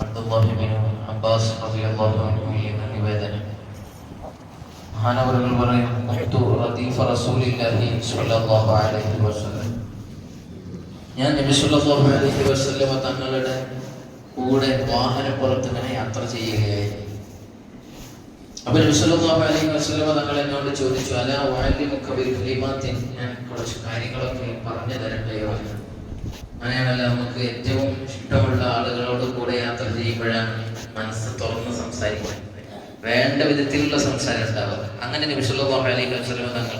Abdullahi bin Abbas റളിയല്ലാഹു അൻഹു എന്ന നിവേദനം. മഹാനവറുകൾ പറയും, റദീഫ റസൂലില്ലാഹി സ്വല്ലല്ലാഹു അലൈഹി വസല്ലം, ഞാൻ നബി സ്വല്ലല്ലാഹു അലൈഹി വസല്ലം തങ്ങളുടെ കൂടെ വാഹനപ്പുറത്ത് ഇങ്ങനെ യാത്ര ചെയ്യുകയായി. അപ്പോൾ നബി സ്വല്ലല്ലാഹു അലൈഹി വസല്ലം തങ്ങൾ എന്നോട് ചോദിച്ചു, അലാ ഉഅല്ലിമുക ബിൽകലിമാത്തിൻ, ഞാൻ കുറച്ച് കാര്യങ്ങളൊക്കെ പറഞ്ഞു തരട്ടെയോ? അങ്ങനെയാണല്ലോ നമുക്ക് ഏറ്റവും ഇഷ്ടമുള്ള ആളുകളോട് കൂടെ യാത്ര ചെയ്യുമ്പോഴാണ് മനസ്സ് തുറന്ന് സംസാരിക്കാൻ, വേണ്ട വിധത്തിലുള്ള സംസാരം ഉണ്ടാവുക. അങ്ങനെ നബി സല്ലല്ലാഹു അലൈഹി വസല്ലം തങ്ങൾ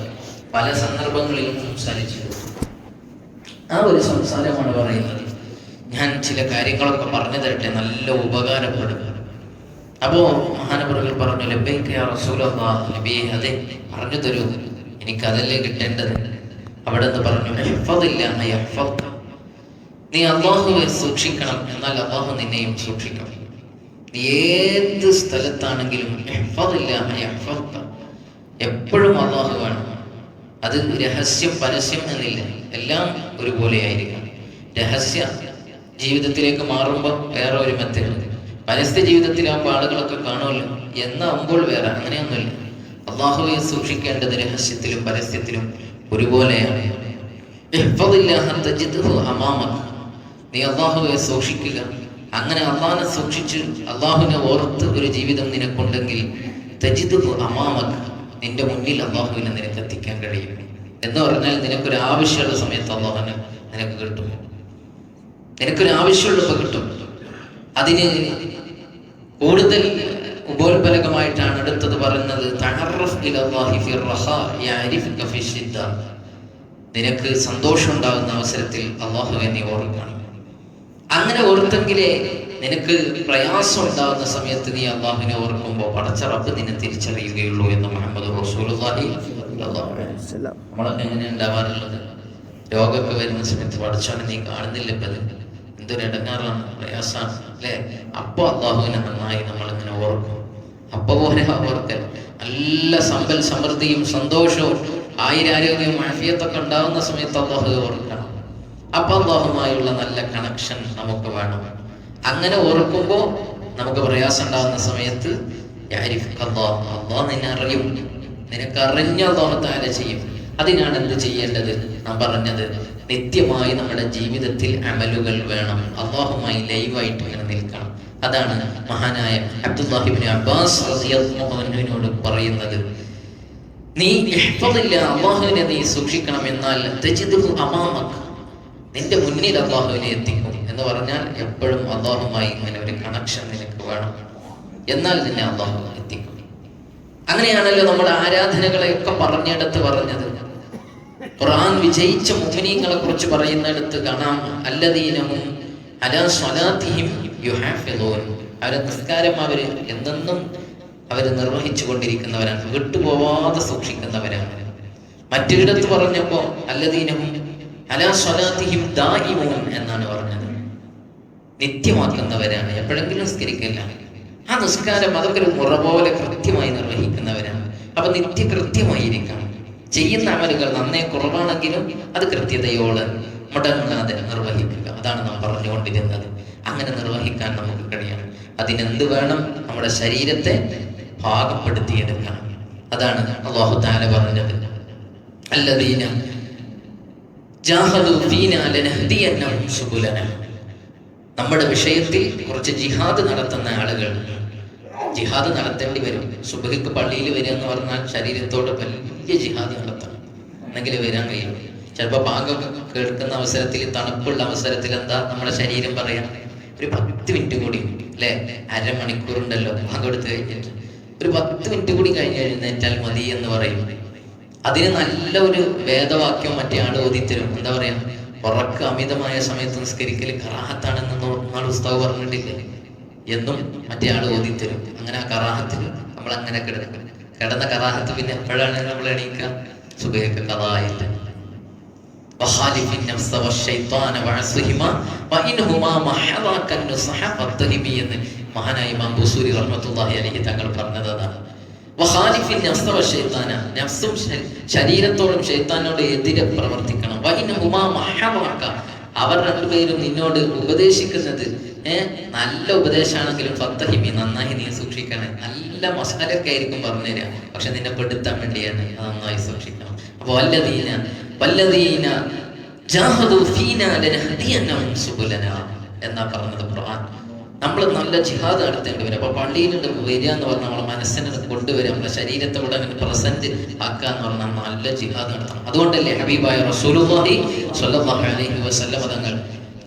പല സന്ദർഭങ്ങളിലും സംസാരിച്ചു. ആ ഒരു സംസാരമാണ് പറയുന്നത്. ഞാൻ ചില കാര്യങ്ങളൊക്കെ പറഞ്ഞു തരട്ടെ, നല്ല ഉപകാരപ്പെടും. അപ്പോ മഹാനവറുകൾ പറഞ്ഞു, ലബ്ബൈക യാ റസൂലല്ലാഹ്, നബിയെ അതെ പറഞ്ഞു തരൂ, എനിക്കതല്ലേ കിട്ടേണ്ടത്. അവിടെ നിന്ന് പറഞ്ഞു, ഇഹ്ഫദില്ലാഹ യഹ്ഫദ്ക, നീ അല്ലാഹുവെ സൂക്ഷിക്കണം, എന്നാൽ അല്ലാഹു നിന്നെയും സൂക്ഷിക്കണം. നീ ഏത് സ്ഥലത്താണെങ്കിലും ഇഹ്ഫദില്ലാഹ യഹ്ഫദ്ക, എപ്പോഴും അല്ലാഹു വേണം. അത് രഹസ്യം പരസ്യം എന്നില്ല, എല്ലാം ഒരുപോലെ ആയിരിക്കണം. രഹസ്യ ജീവിതത്തിലേക്ക് മാറുമ്പോൾ വേറെ ഒരു മെത്തേഡ്, പരസ്യ ജീവിതത്തിലാകുമ്പോൾ ആളുകളൊക്കെ കാണുമല്ലോ എന്നാകുമ്പോൾ വേറെ, അങ്ങനെയൊന്നുമില്ല. അല്ലാഹുവെ സൂക്ഷിക്കേണ്ടത് രഹസ്യത്തിലും പരസ്യത്തിലും ഒരുപോലെയാണ്. ഇഹ്ഫദില്ലാഹ തജിദ്ഹു അമാമക, നീ അല്ലാഹുവെ സൂക്ഷിക്കുക. അങ്ങനെ അല്ലാഹുവിനെ സൂക്ഷിച്ച് അല്ലാഹുവിനെ ഓർത്ത് ഒരു ജീവിതം നിനക്കുണ്ടെങ്കിൽ തജിദ്ഹു അമാമക, നിന്റെ മുന്നിൽ അല്ലാഹുവിനെ നിനക്ക് എത്തിക്കാൻ കഴിയും. എന്ന് പറഞ്ഞാൽ നിനക്കൊരു ആവശ്യമുള്ള സമയത്ത് അല്ലാഹുവിനെ നിനക്ക് കിട്ടും, നിനക്കൊരു ആവശ്യമുള്ളപ്പോൾ കിട്ടും. അതിന് കൂടുതൽ ഉപോത്ബലകമായിട്ടാണ് അടുത്തത് പറയുന്നത്, തഅറഫ് ഇലല്ലാഹി ഫി റഖാ യഅരിഫുക ഫി ശിദ്ദ, നിനക്ക് സന്തോഷം ഉണ്ടാകുന്ന അവസരത്തിൽ അല്ലാഹുവിനെ നീ ഓർക്കണം. അങ്ങനെ ഓർത്തെങ്കിലേ നിനക്ക് പ്രയാസം ഉണ്ടാകുന്ന സമയത്ത് നീ അല്ലാഹുവിനെ ഓർക്കുമ്പോൾ പടച്ച റബ്ബ് നിന്നെ തിരിച്ചറിയുകയുള്ളൂ എന്ന് മുഹമ്മദ് റസൂലുള്ളാഹി സ്വല്ലല്ലാഹു അലൈഹി വസല്ലം. നമ്മളൊക്കെ എങ്ങനെ ഉണ്ടാവാറുള്ളത്? രോഗമൊക്കെ വരുന്ന സമയത്ത് പടച്ചോനെ നീ കാണുന്നില്ല, ഇപ്പം എന്തൊരു ഇടങ്ങാറാണ്, പ്രയാസമാണ് അല്ലേ? അപ്പൊ അല്ലാഹുവിനെ നന്നായി നമ്മളിങ്ങനെ ഓർക്കും. അപ്പൊ പോലെ ഓർക്കൽ, നല്ല സമ്പൽ സമൃദ്ധിയും സന്തോഷവും ആയുരാരോഗ്യവും ആഫിയത്തൊക്കെ ഉണ്ടാകുന്ന സമയത്ത് അല്ലാഹുവെ ഓർക്കണം. അപ്പൊ അല്ലാഹുമായുള്ള നല്ല കണക്ഷൻ നമുക്ക് വേണം. അങ്ങനെ ഓർക്കുമ്പോൾ നമുക്ക് പ്രയാസം ഉണ്ടാകുന്ന സമയത്ത് അല്ലാഹ് നിന്നെ അറിയും, നിനക്കറിഞ്ഞ അല്ലാഹു തആല ചെയ്യും. അതിനാണ് എന്ത് ചെയ്യേണ്ടത്? നാം പറഞ്ഞത്, നിത്യമായി നമ്മുടെ ജീവിതത്തിൽ അമലുകൾ വേണം, അല്ലാഹുമായി ലൈവായിട്ട് ഇങ്ങനെ നിൽക്കണം. അതാണ് മഹാനായ അബ്ദുല്ലാഹി ഇബ്നു അബ്ബാസ് റളിയല്ലാഹു അൻഹുവിനോട് പറയുന്നത്, നീ ഇഹ്ഫദില്ലാ, അല്ലാഹുവിനെ നീ സൂക്ഷിക്കണം, എന്നാൽ തജിദ്ഹു അമാമക, നിന്റെ മുന്നിൽ അല്ലാഹുവിനെ എത്തിക്കും. എന്ന് പറഞ്ഞാൽ എപ്പോഴും അല്ലാഹുമായി ഇങ്ങനെ ഒരു കണക്ഷൻ നിനക്ക് വേണം, എന്നാൽ നിന്നെ അല്ലാഹു എത്തിക്കും. അങ്ങനെയാണല്ലോ നമ്മുടെ ആരാധനകളെയൊക്കെ പറഞ്ഞെടുത്ത് പറഞ്ഞത്. ഖുർആൻ വിജയിച്ച മുഅ്മിനീങ്ങളെ കുറിച്ച് പറയുന്നിടത്ത് കാണാം, അല്ലദീനഹും അലാ സ്വലാത്തിഹിം യുഹാഫിളൂൻ, അവരെ നിസ്കാരം അവർ എന്നെന്നും അവർ നിർവഹിച്ചു കൊണ്ടിരിക്കുന്നവരാണ്, വിട്ടുപോവാതെ സൂക്ഷിക്കുന്നവരാണ്. മറ്റൊരിടത്ത് പറഞ്ഞപ്പോ അല്ലദീനഹും അലാ സ്വലാത്തിഹിം ദാഇമൂൻ എന്നാണ് പറഞ്ഞത്, നിത്യമാക്കുന്നവരാണ്, എപ്പോഴെങ്കിലും നിസ്കരിക്കില്ല. ആ നിസ്കാരം അതൊക്കെ ഒരു മുറ പോലെ കൃത്യമായി നിർവഹിക്കുന്നവരാണ്. അപ്പൊ നിത്യകൃത്യമായിരിക്കണം. ചെയ്യുന്ന അമലുകൾ നന്നേ കുറവാണെങ്കിലും അത് കൃത്യതയോടെ മുടങ്ങാതെ നിർവഹിക്കുക. അതാണ് നാം പറഞ്ഞുകൊണ്ടിരുന്നത്. അങ്ങനെ നിർവഹിക്കാൻ നമുക്ക് കഴിയണം. അതിനെന്ത് വേണം? നമ്മുടെ ശരീരത്തെ പാകപ്പെടുത്തിയെടുക്കണം. അതാണ് അല്ലാഹു തആല പറഞ്ഞത്, അല്ലദീന ജാഹദു ഫീനാ ലനഹ്ദിയന്നഹും സുബുലനാ. നമ്മുടെ വിഷയത്തിൽ കുറച്ച് ജിഹാദ് നടത്തുന്ന ആളുകൾ, ജിഹാദ് നടത്തേണ്ടി വരും. സുബ്ഹിക്ക് പള്ളിയിൽ വരിക എന്ന് പറഞ്ഞാൽ ശരീരത്തോട് വലിയ ജിഹാദ് നടത്തണം, എന്നെങ്കിൽ വരാൻ കഴിയും. ചിലപ്പോൾ ഭാഗമൊക്കെ കേൾക്കുന്ന അവസരത്തിൽ, തണുപ്പുള്ള അവസരത്തിൽ എന്താ നമ്മുടെ ശരീരം പറയാം, ഒരു 10 മിനിറ്റ് കൂടി അല്ലെ, അരമണിക്കൂറുണ്ടല്ലോ ഭാഗം എടുത്ത് കഴിഞ്ഞിട്ട്, ഒരു 10 മിനിറ്റ് കൂടി കഴിഞ്ഞ് എഴുന്നേറ്റാൽ മതി എന്ന് പറയും. അതിന് നല്ല ഒരു വേദവാക്യം മറ്റേ ആൾ ഓതിത്തരും. എന്താ പറയാ, ഉറക്ക അമിതമായ സമയത്ത് നിസ്കരിക്കൽ കറാഹത്താണെന്ന് നാൾ ഉസ്താദ് പറഞ്ഞിട്ടില്ലേ എന്നും മറ്റേ ആൾ ഓതിത്തരും. അങ്ങനെ ആ കറാഹത്തിൽ നമ്മൾ അങ്ങനെ കിടന്ന കറാഹത്ത് പിന്നെ എപ്പോഴാണ് നമ്മൾ എണീക്കുക? സുബഹിക്ക് ഖദായില്ല. വഖാലിഫിൻ നഫ്സ വശൈത്വാന വഅസ്ഹിമാ വഇൻഹുമാ മഹദാകൻ നസ്ഹ ഫത്തഹിബി എന്ന് മഹാനായ ഇമാം ബുസൂരി റഹ്മത്തുള്ളാഹി അലൈഹി തങ്ങൾ പറഞ്ഞതാണ്. വഖാലിഫിൻ നഫ്സ വശൈത്വാന, നഫ്സും ശരീരത്തോടും ശൈത്താനോട് എതിരെ പ്രവർത്തിക്കണം. വഇൻഹുമാ മഹദാക, അവർ രണ്ടുപേരും നിന്നോട് ഉപദേശിക്കുന്നത് നല്ല ഉപദേശമാണെങ്കിലും ഫത്തഹിമി, നന്നായി നീ സൂക്ഷിക്കണേ. നല്ല മസാലയൊക്കെ ആയിരിക്കും പറഞ്ഞുതരാം, പക്ഷെ നിന്നെ പെടുത്താൻ വേണ്ടിയാണ്. അത് നന്നായി സൂക്ഷിക്കണം. അപ്പൊ വല്ലദീന ജാഹദു ഫീനാ ലനഹദിയന്നഹും സുബുലനാ എന്നാ പറഞ്ഞത് ഖുർആൻ. നമ്മൾ നല്ല ജിഹാദ് നടത്തേണ്ടി വരും. അപ്പൊ പള്ളിയിലുണ്ട് വരിക എന്ന് പറഞ്ഞാൽ നമ്മളെ മനസ്സിനെ കൊണ്ടുവരിക, നമ്മളെ ശരീരത്തെ കൂടെ അങ്ങനെ പ്രസന്റ് ആക്കുക എന്ന് പറഞ്ഞാൽ നല്ല ജിഹാദ് നടത്തണം. അതുകൊണ്ടല്ലേ ഹബീബായ റസൂലുള്ളാഹി സ്വല്ലല്ലാഹു അലൈഹി വസല്ലം തങ്ങൾ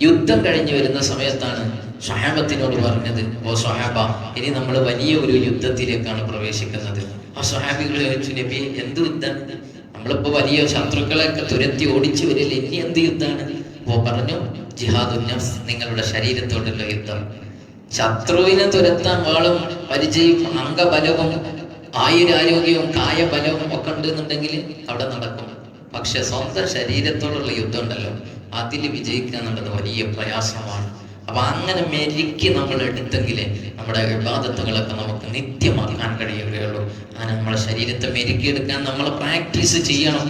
യുദ്ധം കഴിഞ്ഞു വരുന്ന സമയത്താണ് സ്വഹാബത്തിനോട് പറഞ്ഞത്, ഓ സ്വഹാബ, ഇനി നമ്മൾ വലിയ ഒരു യുദ്ധത്തിലേക്കാണ് പ്രവേശിക്കുന്നത്. ആ സ്വഹാബികൾ ചോദിച്ചു, നബി എന്ത് യുദ്ധം? നമ്മളിപ്പോ വലിയ ശത്രുക്കളെയൊക്കെ തുരത്തി ഓടിച്ചു വരില്ല, ഇനി എന്ത് യുദ്ധമാണ്? ഓ പറഞ്ഞു, ജിഹാദുൻ നഫ്സ്, നിങ്ങളുടെ ശരീരത്തോടുള്ള യുദ്ധം. ശത്രുവിനെ തുരത്താൻ വാളും പരിചയം അംഗബലവും ആയുരാരോഗ്യവും കായബലവും ഒക്കെ ഉണ്ടെന്നുണ്ടെങ്കിൽ അവിടെ നടക്കും. പക്ഷെ സ്വന്തം ശരീരത്തോടുള്ള യുദ്ധം ഉണ്ടല്ലോ, അതിൽ വിജയിക്കുക എന്നുള്ളത് വലിയ പ്രയാസമാണ്. അപ്പൊ അങ്ങനെ മെരുക്കി നമ്മൾ എടുത്തെങ്കിലേ നമ്മുടെ ഇബാദത്തുകളൊക്കെ നമുക്ക് നിത്യമാക്കാൻ കഴിയുകയുള്ളൂ. അങ്ങനെ നമ്മുടെ ശരീരത്തെ മെരുക്കിയെടുക്കാൻ നമ്മൾ പ്രാക്ടീസ് ചെയ്യണം.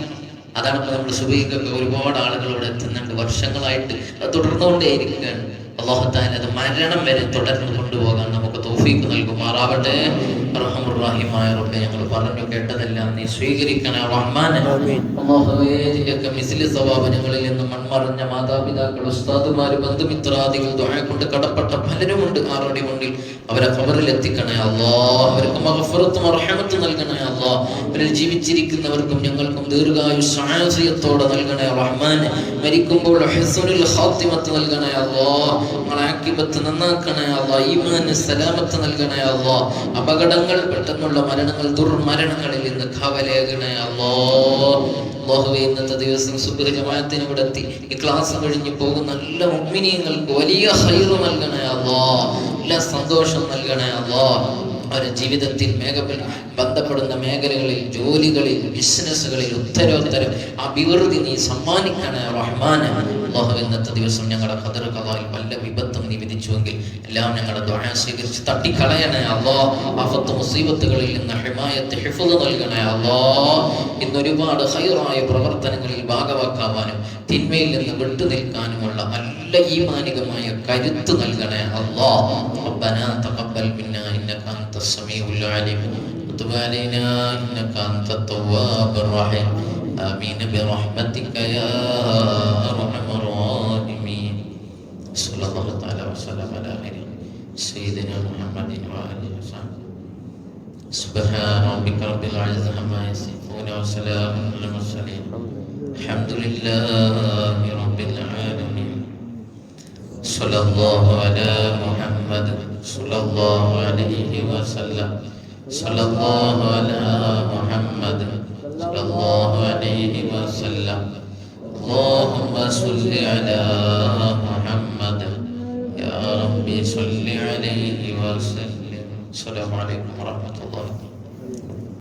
അതാണ് ഇപ്പൊ നമ്മൾ സുബഹിക്കൊക്കെ ഒരുപാട് ആളുകൾ ഇവിടെ എത്തുന്നുണ്ട്, വർഷങ്ങളായിട്ട് അത് തുടർന്നുകൊണ്ടേയിരിക്കുകയാണ്. അല്ലാഹു തആല അത് മരണം വരെ തുടർന്ന് കൊണ്ടുപോകാൻ നമുക്ക് തൗഫീഖ് നൽകുമാറാവട്ടെ. റഹ്മാനുർ റഹീമായ റബ്ബേ, ഞങ്ങൾ പറഞ്ഞു കേട്ടതെല്ലാം നീ സ്വീകരിക്കണേ റഹ്മാനെ. അല്ലാഹുവേ, ഇതിന്റെയൊക്കെ മിസ്ലി സവാബ് ഞങ്ങളിൽ നിന്ന് മൺമറഞ്ഞ മാതാപിതാക്കൾ, ഉസ്താദുമാര്, ബന്ധുമിത്രാദികൾ, ദുആ കൊണ്ട് കടപ്പെട്ട പലരുമുണ്ട് ആറടി മുന്നിൽ. അവരെ ഖബറിൽ എത്തിക്കണേ അല്ലാഹ്. അവർക്ക് മഗ്ഫിറത്തും റഹ്മത്തും നൽകണേ അല്ലാഹ്. അവരിൽ ജീവിച്ചിരിക്കുന്നവർക്കും ഞങ്ങൾക്കും ദീർഘായുസ്സും ആഫിയത്തോടെ നൽകണേ റഹ്മാനെ. മരിക്കുമ്പോൾ ഹുസ്നുൽ ഖാത്തിമത്ത് നൽകണേ അല്ലാഹ്. ഞങ്ങളെ ആഖിബത്ത് നന്നാക്കണേ അല്ലാഹ്. ഈമാന് സലാമത്ത് നൽകണേ അല്ലാഹ്. അപകടങ്ങൾ, പെട്ടെന്നുള്ള മരണങ്ങൾ, ദുർമരണങ്ങളിൽ നിന്ന് കാവലേകണേ അല്ലാഹ്. അല്ലാഹുവേ, ഇന്നത്തെ ദിവസം സുബ്ഹ് ജമാഅത്തിന് ഇവിടെ എത്തി ഈ ക്ലാസ് കഴിഞ്ഞ് പോകുന്ന എല്ലാ മുഅ്മിനീങ്ങൾക്ക് വലിയ ഖൈർ നൽകണേ അല്ലാഹ്. എല്ലാ സന്തോഷം നൽകണേ അല്ലാഹ്. അവരുടെ ജീവിതത്തിൽ ബന്ധപ്പെടുന്ന മേഖലകളിൽ, ജോലികളിൽ, ബിസിനസ്സുകളിൽ ഉത്തരോത്തരം അഭിവൃദ്ധി നീ സമ്മാനിക്കണേ റഹ്മാനെ. അല്ലാഹു, ഇന്നത്തെ ദിവസം ഞങ്ങളുടെ ഖദർ ഖദായിൽ വല്ല വിപത്തും നീ വിധിച്ചുവെങ്കിൽ എല്ലാം ഞങ്ങളുടെ ദുആ സ്വീകരിച്ച് തട്ടിക്കളയണേ അല്ലാഹ്. ആഫത്ത് മുസീബത്തുകളിൽ നിന്ന് ഹിമായത്ത് ഹിഫ്ള് നൽകണേ അല്ലാഹ്. ഇന്ന് ഒരുപാട് ഖൈറായ പ്രവർത്തനങ്ങളിൽ ഭാഗവാക്കാവാനും തിന്മയിൽ നിന്ന് വിട്ടു നിൽക്കാനുമുള്ള നല്ല ഈമാനികമായ കരുത്ത് നൽകണേ അല്ലാഹ്. റബ്ബനാ തഖബ്ബൽ മിന്നാ ഇന്നക അൻതസ് സമീഉൽ അലീം وتب علينا إنك أنت التواب الرحيم آمين برحمتك يا أرحم الراحمين صلى الله تعالى وسلم على سيدنا محمد وآله وصحبه سبحان ربك رب العزة عما يصفون وسلام على المرسلين الحمد لله رب العالمين صلى الله على محمد صلى الله عليه وسلم صلى الله على محمد صلى الله عليه وسلم اللهم صل على محمد يا ربي صل عليه وسلم. السلام عليكم ورحمة الله.